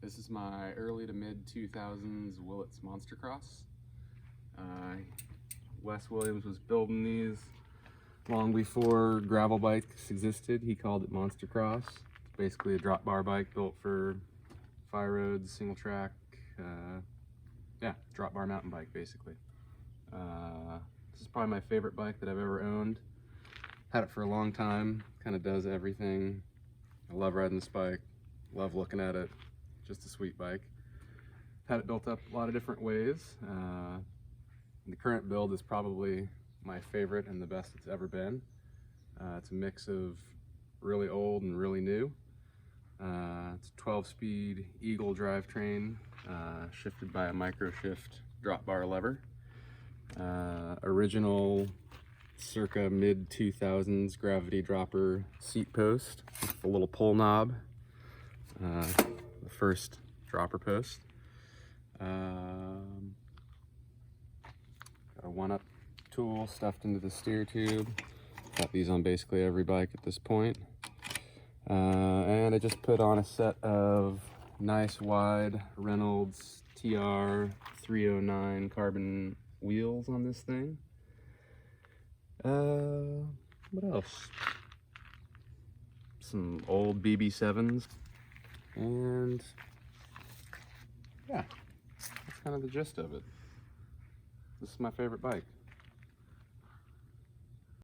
This is my early to mid 2000s Willits Monster X. Wes Williams was building these long before gravel bikes existed. He called it Monster X. It's basically a drop bar bike built for fire roads, single track, drop bar mountain bike basically. This is probably my favorite bike that I've ever owned. Had it for a long time, kind of does everything. I love riding this bike, love looking at it, just a sweet bike. Had it built up a lot of different ways. The current build is probably my favorite and the best it's ever been. It's a mix of really old and really new. It's a 12-speed Eagle drivetrain, shifted by a micro shift drop bar lever. Original circa mid 2000s gravity dropper seat post with a little pull knob. The first dropper post. Got a one-up tool stuffed into the steer tube. Got these on basically every bike at this point. And I just put on a set of nice wide Reynolds TR 309 carbon wheels on this thing. What else? Some old BB7s. And yeah, that's kind of the gist of it. This is my favorite bike.